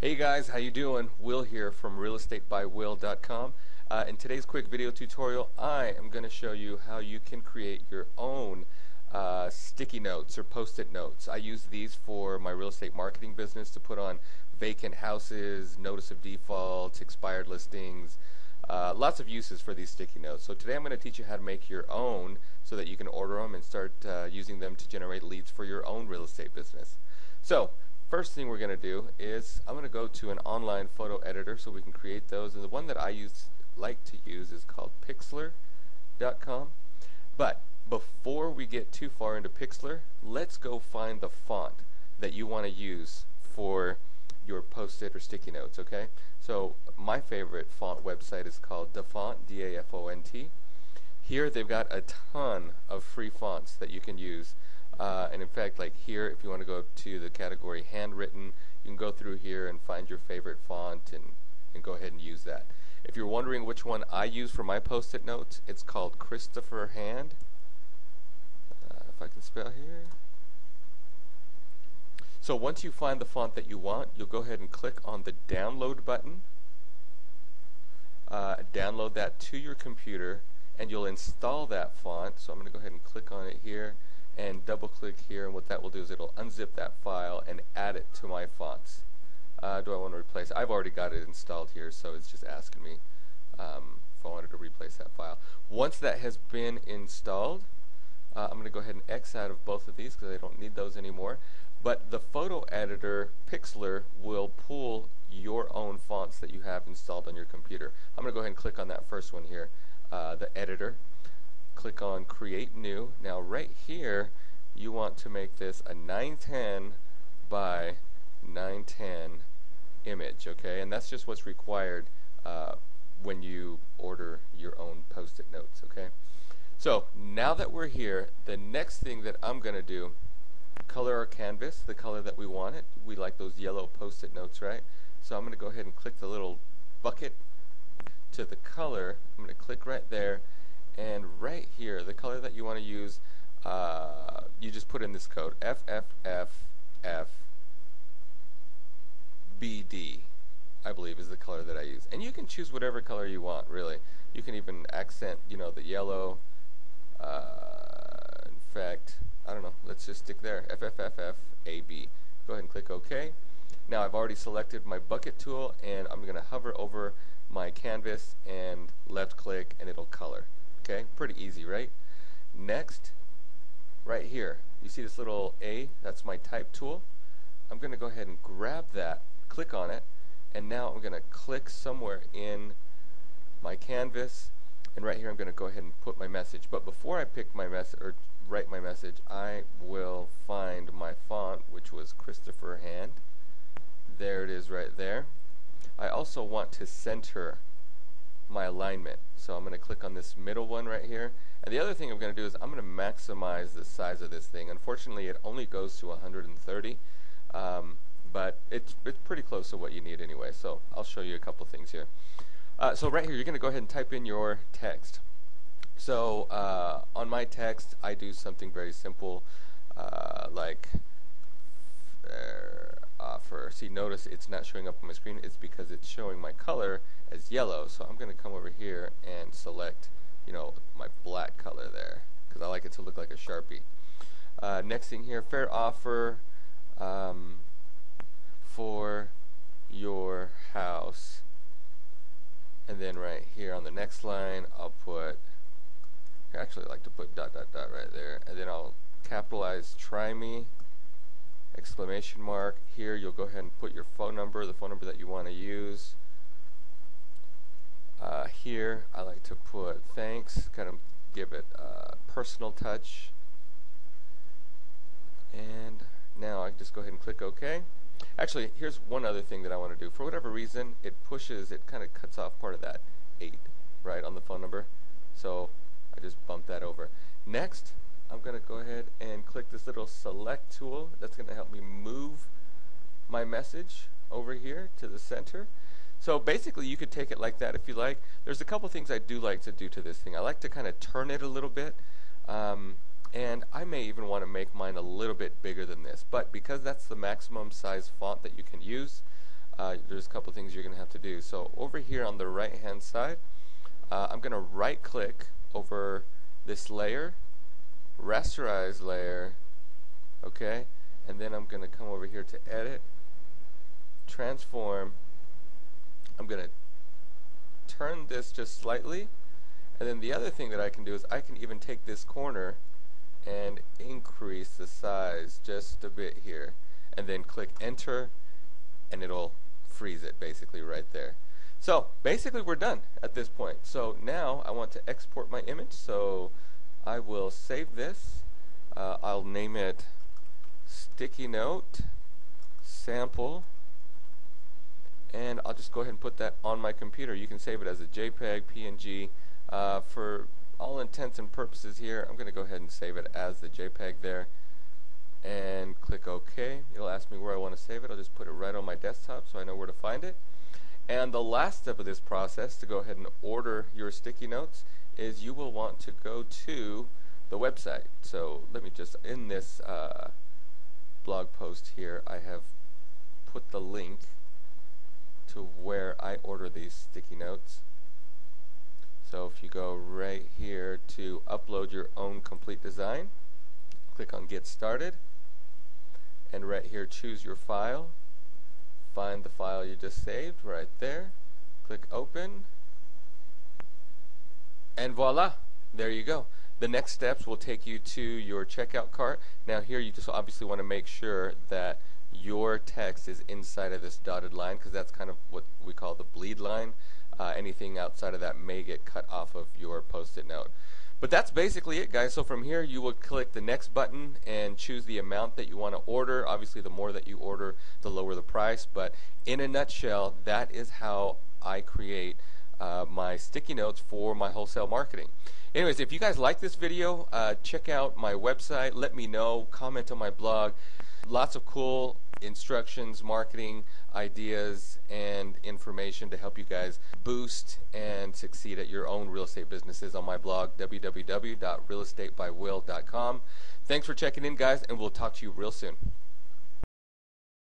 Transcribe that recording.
Hey guys, how you doing? Will here from realestatebywill.com. In today's quick video tutorial, I am going to show you how you can create your own sticky notes or post-it notes. I use these for my real estate marketing business to put on vacant houses, notice of default, expired listings, lots of uses for these sticky notes. So today I'm going to teach you how to make your own so that you can order them and start using them to generate leads for your own real estate business. So first thing we're going to do is I'm going to go to an online photo editor so we can create those, and the one that I like to use is called Pixlr.com. But before we get too far into Pixlr, let's go find the font that you want to use for your post-it or sticky notes, okay? So my favorite font website is called Dafont, D-A-F-O-N-T. Here they've got a ton of free fonts that you can use. And in fact, like here, if you want to go to the category handwritten, you can go through here and find your favorite font and go ahead and use that. If you're wondering which one I use for my post-it notes, it's called Christopher Hand. If I can spell here. So once you find the font that you want, you'll go ahead and click on the download button. Download that to your computer, and you'll install that font. So I'm going to go ahead and click on it here and double click here, and what that will do is it'll unzip that file and add it to my fonts. Do I want to replace it? I've already got it installed here, so it's just asking me if I wanted to replace that file. Once that has been installed, I'm going to go ahead and X out of both of these because I don't need those anymore. But the photo editor, Pixlr, will pull your own fonts that you have installed on your computer. I'm going to go ahead and click on that first one here, the editor. Click on Create New. Now right here, you want to make this a 910 by 910 image, okay? And that's just what's required when you order your own post-it notes, okay? So now that we're here, the next thing that I'm going to do, color our canvas the color that we want it. We like those yellow post-it notes, right? So I'm going to go ahead and click the little bucket to the color. I'm going to click right there. And right here, the color that you want to use, you just put in this code, FFFFBD, I believe is the color that I use. And you can choose whatever color you want, really. You can even accent, the yellow. In fact, I don't know, let's just stick there, FFFFAB. Go ahead and click OK. Now I've already selected my bucket tool, and I'm going to hover over my canvas and left click, and it'll color. Okay, pretty easy, right? Next, right here, you see this little A? That's my type tool. I'm going to go ahead and grab that, click on it, and now I'm going to click somewhere in my canvas, and right here I'm going to go ahead and put my message. But before I pick my message or write my message, I will find my font, which was Christopher Hand. There it is right there. I also want to center my alignment. So I'm going to click on this middle one right here. And the other thing I'm going to do is I'm going to maximize the size of this thing. Unfortunately, it only goes to 130, but it's pretty close to what you need anyway. So I'll show you a couple things here. So right here, you're going to go ahead and type in your text. So on my text, I do something very simple, like see, notice it's not showing up on my screen. It's because it's showing my color as yellow. So I'm going to come over here and select, my black color there because I like it to look like a Sharpie. Next thing here, fair offer for your house. And then right here on the next line, I'll put, I actually like to put ... right there. And then I'll capitalize try me, ! Here you'll go ahead and put your phone number, the phone number that you want to use. Here I like to put thanks, kind of give it a personal touch. And now I can just go ahead and click OK. Actually, here's one other thing that I want to do. For whatever reason, it kind of cuts off part of that 8, right, on the phone number. So I just bumped that over. Next, I'm going to go ahead and click this little select tool. That's going to help me move my message over here to the center. So basically, you could take it like that if you like. There's a couple things I do like to do to this thing. I like to kind of turn it a little bit. And I may even want to make mine a little bit bigger than this, but because that's the maximum size font that you can use, there's a couple things you're going to have to do. So over here on the right hand side, I'm going to right click over this layer, rasterize layer, okay, and then I'm going to come over here to edit, transform. I'm going to turn this just slightly, and then the other thing that I can do is I can even take this corner and increase the size just a bit here, and then click enter, and it'll freeze it basically right there. So basically we're done at this point. So now I want to export my image, so I will save this. I'll name it sticky note sample, and I'll just go ahead and put that on my computer. You can save it as a JPEG, PNG. For all intents and purposes here, I'm going to go ahead and save it as the JPEG there, and click OK. It'll ask me where I want to save it. I'll just put it right on my desktop so I know where to find it. And the last step of this process to go ahead and order your sticky notes is you will want to go to the website. So let me just, in this blog post here, I have put the link to where I order these sticky notes. So if you go right here to upload your own complete design, click on Get Started, and right here choose your file. Find the file you just saved right there, click Open, and voila, there you go. The next steps will take you to your checkout cart. Now here you just obviously want to make sure that your text is inside of this dotted line, because that's kind of what we call the bleed line. Anything outside of that may get cut off of your post-it note. But that's basically it, guys. So from here you will click the next button and choose the amount that you want to order. Obviously the more that you order, the lower the price, but in a nutshell, that is how I create my sticky notes for my wholesale marketing. Anyways, if you guys like this video, check out my website, let me know, comment on my blog. Lots of cool instructions, marketing ideas, and information to help you guys boost and succeed at your own real estate businesses on my blog, www.realestatebywill.com. Thanks for checking in, guys, and we'll talk to you real soon.